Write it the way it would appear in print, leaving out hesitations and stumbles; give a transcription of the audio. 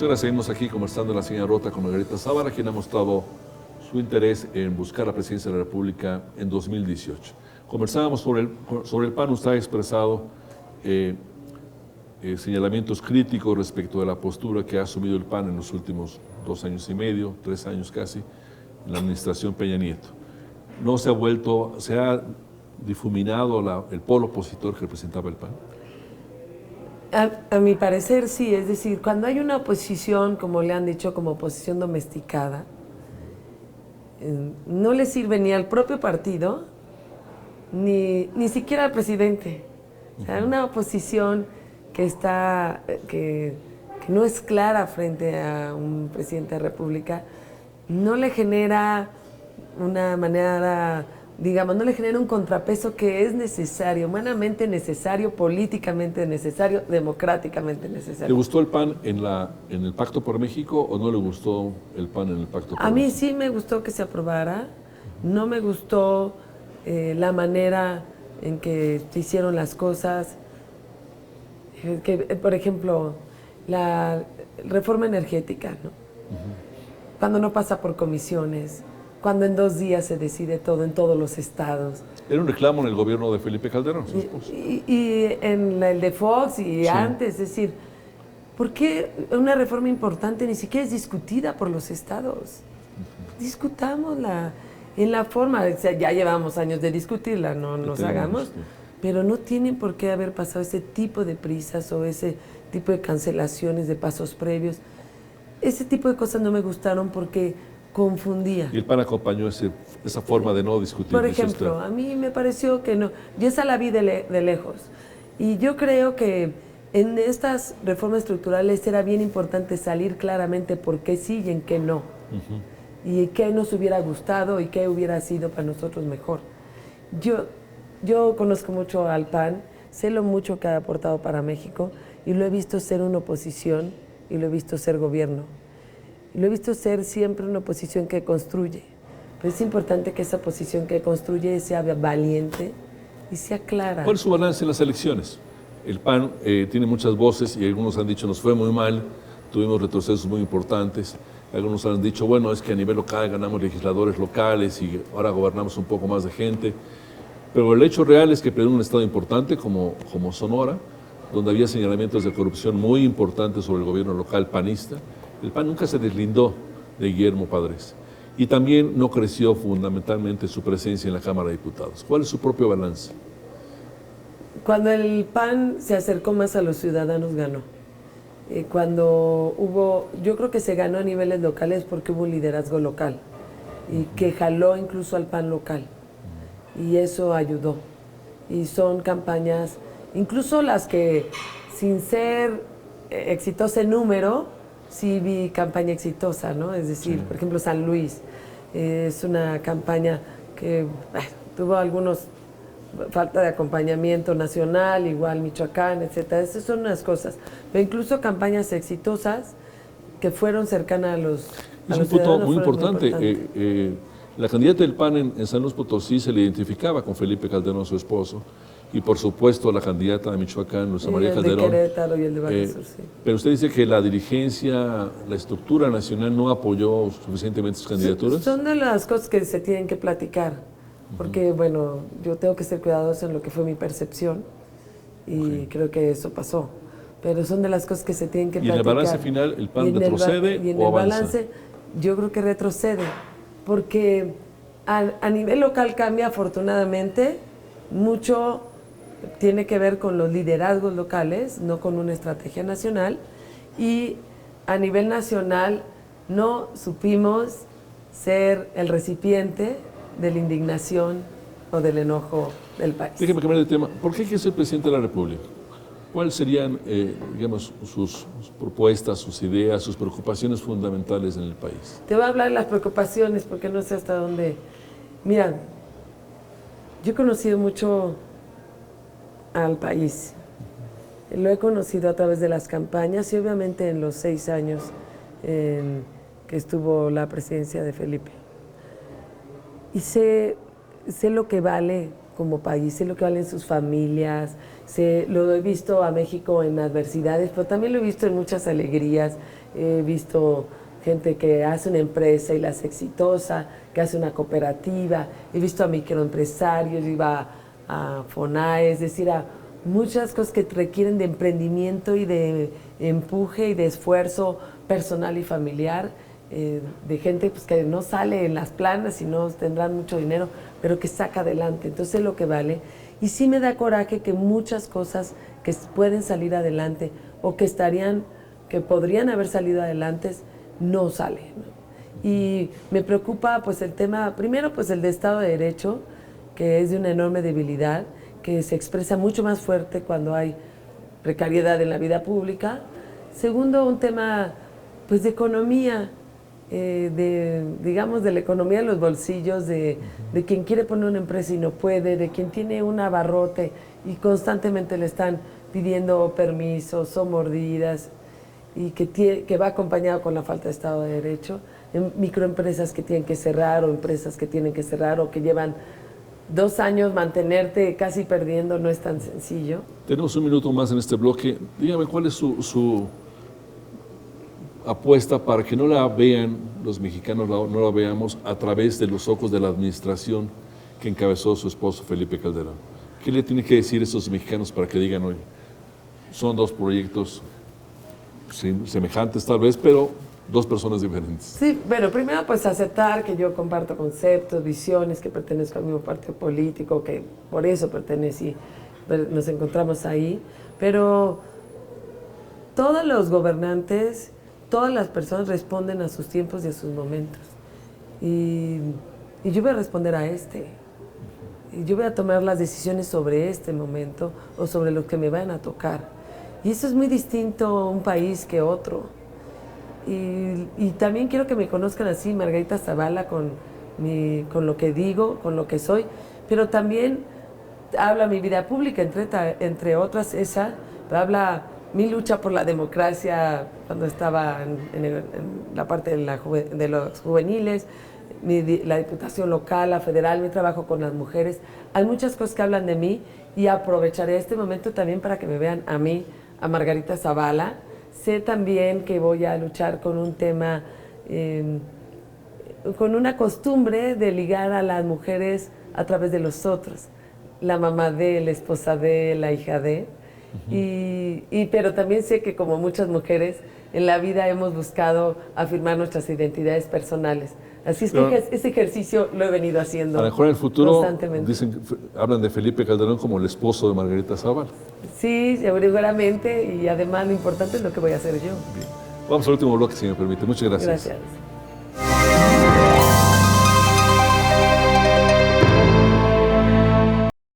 Ahora seguimos aquí conversando en La Señal Rota con Margarita Zavala, quien ha mostrado su interés en buscar la presidencia de la República en 2018. Conversábamos sobre el PAN. Usted ha expresado señalamientos críticos respecto de la postura que ha asumido el PAN en los últimos 2 años y medio, 3 años casi, en la administración Peña Nieto. No se ha vuelto, se ha difuminado el polo opositor que representaba el PAN. A mi parecer sí, es decir, cuando hay una oposición, como le han dicho, como oposición domesticada, no le sirve ni al propio partido, ni siquiera al presidente. O sea, una oposición que no es clara frente a un presidente de la República, no le genera una manera, digamos, no le genera un contrapeso que es necesario, humanamente necesario, políticamente necesario, democráticamente necesario. ¿Le gustó el PAN en el Pacto por México o no le gustó el PAN en el Pacto por México? A mí sí me gustó que se aprobara, no me gustó la manera en que se hicieron las cosas, por ejemplo, la reforma energética, ¿no? Cuando no pasa por comisiones, cuando en 2 días se decide todo en todos los estados. Era un reclamo en el gobierno de Felipe Calderón, su esposo. Y en el de Fox y sí. Antes, es decir, ¿por qué una reforma importante ni siquiera es discutida por los estados? Discutámosla en la forma, o sea, ya llevamos años de discutirla, no nos hagamos, pero no tienen por qué haber pasado ese tipo de prisas o ese tipo de cancelaciones de pasos previos. Ese tipo de cosas no me gustaron porque confundía. Y el PAN acompañó esa forma de no discutir. Por ejemplo, a mí me pareció que no. Yo esa la vi de lejos. Y yo creo que en estas reformas estructurales era bien importante salir claramente por qué sí y en qué no. Y qué nos hubiera gustado y qué hubiera sido para nosotros mejor. Yo conozco mucho al PAN, sé lo mucho que ha aportado para México y lo he visto ser una oposición y lo he visto ser gobierno. Lo he visto ser siempre una oposición que construye. Pero es importante que esa oposición que construye sea valiente y sea clara. ¿Cuál es su balance en las elecciones? El PAN tiene muchas voces y algunos han dicho nos fue muy mal, tuvimos retrocesos muy importantes. Algunos han dicho, bueno, es que a nivel local ganamos legisladores locales y ahora gobernamos un poco más de gente. Pero el hecho real es que perdió un estado importante como Sonora, donde había señalamientos de corrupción muy importantes sobre el gobierno local panista. El PAN nunca se deslindó de Guillermo Padres y también no creció fundamentalmente su presencia en la Cámara de Diputados. ¿Cuál es su propio balance? Cuando el PAN se acercó más a los ciudadanos, ganó. Cuando yo creo que se ganó a niveles locales porque hubo un liderazgo local y que jaló incluso al PAN local y eso ayudó. Y son campañas, incluso las que sin ser exitosa en número, sí vi campaña exitosa, ¿no? Es decir, por ejemplo, San Luis es una campaña que tuvo algunos falta de acompañamiento nacional, igual Michoacán, etcétera. Esas son unas cosas. Pero incluso campañas exitosas que fueron cercanas a los Es un punto muy importante. La candidata del PAN en San Luis Potosí se le identificaba con Felipe Calderón, su esposo, y por supuesto la candidata de Michoacán, Luisa María Calderón. El de Querétaro y el de Baja Sur, sí. Pero usted dice que la dirigencia, la estructura nacional no apoyó suficientemente sus candidaturas. Son de las cosas que se tienen que platicar, porque bueno, yo tengo que ser cuidadosa en lo que fue mi percepción y creo que eso pasó. Pero son de las cosas que se tienen que platicar. ¿Y en el balance final el PAN retrocede y en o el avanza? Balance, yo creo que retrocede, porque a nivel local cambia afortunadamente, mucho tiene que ver con los liderazgos locales, no con una estrategia nacional, y a nivel nacional no supimos ser el recipiente de la indignación o del enojo del país. Déjeme cambiar de tema. ¿Por qué quiere ser presidente de la República? ¿Cuáles serían, digamos, sus propuestas, sus ideas, sus preocupaciones fundamentales en el país? Te voy a hablar de las preocupaciones porque no sé hasta dónde. Mira, yo he conocido mucho al país. Lo he conocido a través de las campañas y obviamente en los 6 años que estuvo la presidencia de Felipe. Y sé lo que vale como país, sé lo que valen sus familias, lo he visto a México en adversidades, pero también lo he visto en muchas alegrías, he visto gente que hace una empresa y la hace exitosa, que hace una cooperativa, he visto a microempresarios, iba a FONAE, es decir, a muchas cosas que requieren de emprendimiento y de empuje y de esfuerzo personal y familiar, de gente pues, que no sale en las planas y no tendrán mucho dinero, pero que saca adelante, entonces es lo que vale. Y sí me da coraje que muchas cosas que pueden salir adelante o que podrían haber salido adelante, no salen, ¿no? Y me preocupa pues el tema, primero pues el de Estado de Derecho, que es de una enorme debilidad, que se expresa mucho más fuerte cuando hay precariedad en la vida pública. Segundo, un tema pues de economía, digamos de la economía de los bolsillos, de quien quiere poner una empresa y no puede, de quien tiene un abarrote y constantemente le están pidiendo permisos o mordidas, y que va acompañado con la falta de Estado de Derecho, en microempresas que tienen que cerrar o empresas que tienen que cerrar o que llevan 2 años mantenerte casi perdiendo, no es tan sencillo. Tenemos un minuto más en este bloque. Dígame, ¿cuál es su apuesta para que no la vean los mexicanos, no la veamos a través de los ojos de la administración que encabezó su esposo Felipe Calderón? ¿Qué le tiene que decir a esos mexicanos para que digan, oye, son 2 proyectos semejantes tal vez, pero 2 personas diferentes? Sí, bueno, primero pues aceptar que yo comparto conceptos, visiones, que pertenezco al mismo partido político, que por eso pertenecí, nos encontramos ahí, pero todos los gobernantes, todas las personas responden a sus tiempos y a sus momentos. Y yo voy a responder a y yo voy a tomar las decisiones sobre este momento o sobre lo que me van a tocar. Y eso es muy distinto un país que otro. Y también quiero que me conozcan así, Margarita Zavala, con lo que digo, con lo que soy, pero también habla mi vida pública, entre otras habla mi lucha por la democracia cuando estaba en la parte de los juveniles, la diputación local, la federal, mi trabajo con las mujeres. Hay muchas cosas que hablan de mí y aprovecharé este momento también para que me vean a mí, a Margarita Zavala. Sé también que voy a luchar con un tema, con una costumbre de ligar a las mujeres a través de los otros, la mamá de, la esposa de, la hija de. Pero también sé que como muchas mujeres en la vida hemos buscado afirmar nuestras identidades personales. Así es que ese ejercicio lo he venido haciendo. A lo mejor en el futuro constantemente. Hablan de Felipe Calderón como el esposo de Margarita Zavala. Sí, seguramente, y además lo importante es lo que voy a hacer yo. Bien. Vamos al último bloque, si me permite. Muchas gracias. Gracias.